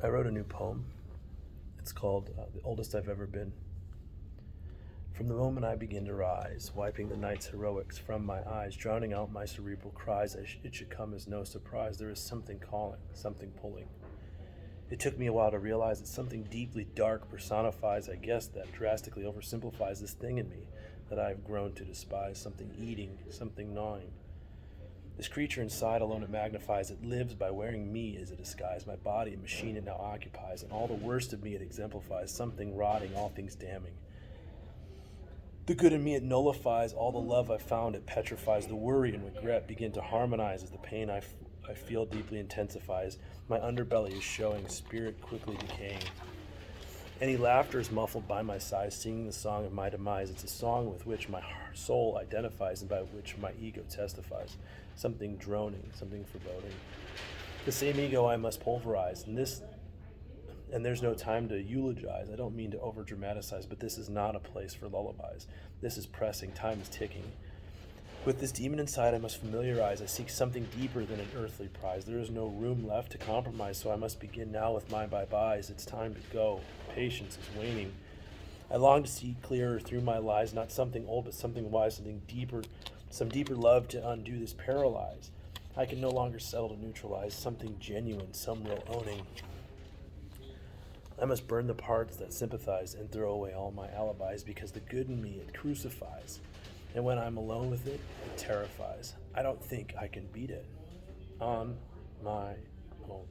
I wrote a new poem. It's called The Oldest I've Ever Been. From the moment I begin to rise, wiping the night's heroics from my eyes, drowning out my cerebral cries, it should come as no surprise. There is something calling, something pulling. It took me a while to realize that something deeply dark personifies, I guess, that drastically oversimplifies this thing in me that I have grown to despise, something eating, something gnawing. This creature inside alone it magnifies. It lives by wearing me as a disguise, my body a machine it now occupies, and all the worst of me it exemplifies, something rotting, all things damning. The good in me it nullifies, all the love I've found it petrifies, the worry and regret begin to harmonize as the pain I feel deeply intensifies. My underbelly is showing, spirit quickly decaying. Any laughter is muffled by my sighs, singing the song of my demise. It's a song with which my soul identifies and by which my ego testifies. Something droning, something foreboding. The same ego I must pulverize, and there's no time to eulogize. I don't mean to over dramatize, but this is not a place for lullabies. This is pressing, time is ticking. With this demon inside, I must familiarize. I seek something deeper than an earthly prize. There is no room left to compromise, so I must begin now with my bye-byes. It's time to go. Patience is waning. I long to see clearer through my lies, not something old, but something wise, something deeper, some deeper love to undo this paralyze. I can no longer settle to neutralize something genuine, some real owning. I must burn the parts that sympathize and throw away all my alibis because the good in me it crucifies. And when I'm alone with it, it terrifies. I don't think I can beat it on my own.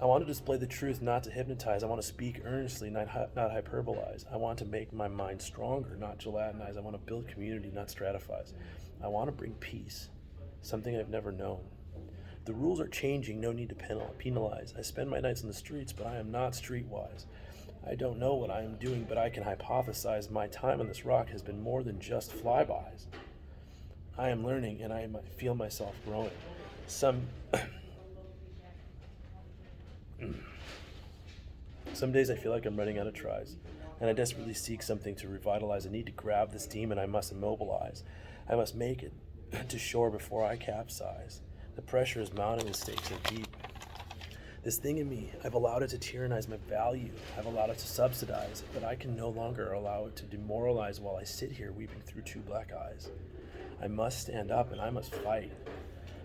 I want to display the truth, not to hypnotize. I want to speak earnestly, not hyperbolize. I want to make my mind stronger, not gelatinize. I want to build community, not stratifize. I want to bring peace, something I've never known. The rules are changing, no need to penalize. I spend my nights in the streets, but I am not streetwise. I don't know what I am doing, but I can hypothesize my time on this rock has been more than just flybys. I am learning, and I feel myself growing. Some days I feel like I'm running out of tries, and I desperately seek something to revitalize. I need to grab this demon I must immobilize. I must make it to shore before I capsize. The pressure is mounting, the stakes are deep. This thing in me, I've allowed it to tyrannize my value. I've allowed it to subsidize, but I can no longer allow it to demoralize while I sit here weeping through two black eyes. I must stand up and I must fight.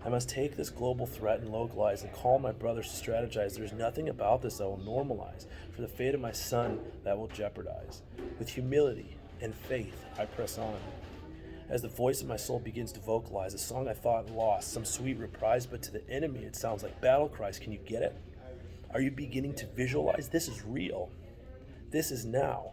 I must take this global threat and localize and call my brothers to strategize. There's nothing about this that will normalize. For the fate of my son, that will jeopardize. With humility and faith, I press on. As the voice of my soul begins to vocalize, a song I thought lost, some sweet reprise, but to the enemy it sounds like battle cries. Can you get it? Are you beginning to visualize? This is real. This is now.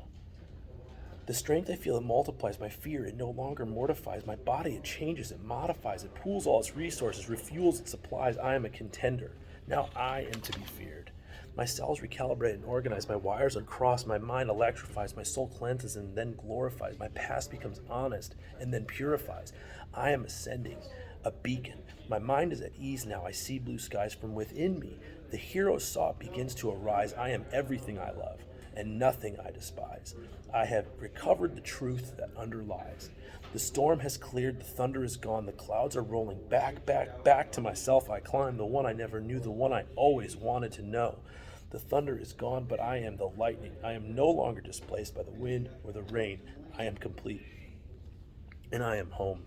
The strength I feel, it multiplies my fear. It no longer mortifies my body. It changes, it modifies, it pools all its resources, refuels its supplies. I am a contender. Now I am to be feared. My cells recalibrate and organize. My wires uncross. My mind electrifies. My soul cleanses and then glorifies. My past becomes honest and then purifies. I am ascending, a beacon. My mind is at ease now. I see blue skies from within me. The hero sought begins to arise. I am everything I love and nothing I despise. I have recovered the truth that underlies. The storm has cleared, the thunder is gone, the clouds are rolling back to myself I climb, the one I never knew, the one I always wanted to know. The thunder is gone, but I am the lightning. I am no longer displaced by the wind or the rain. I am complete, and I am home.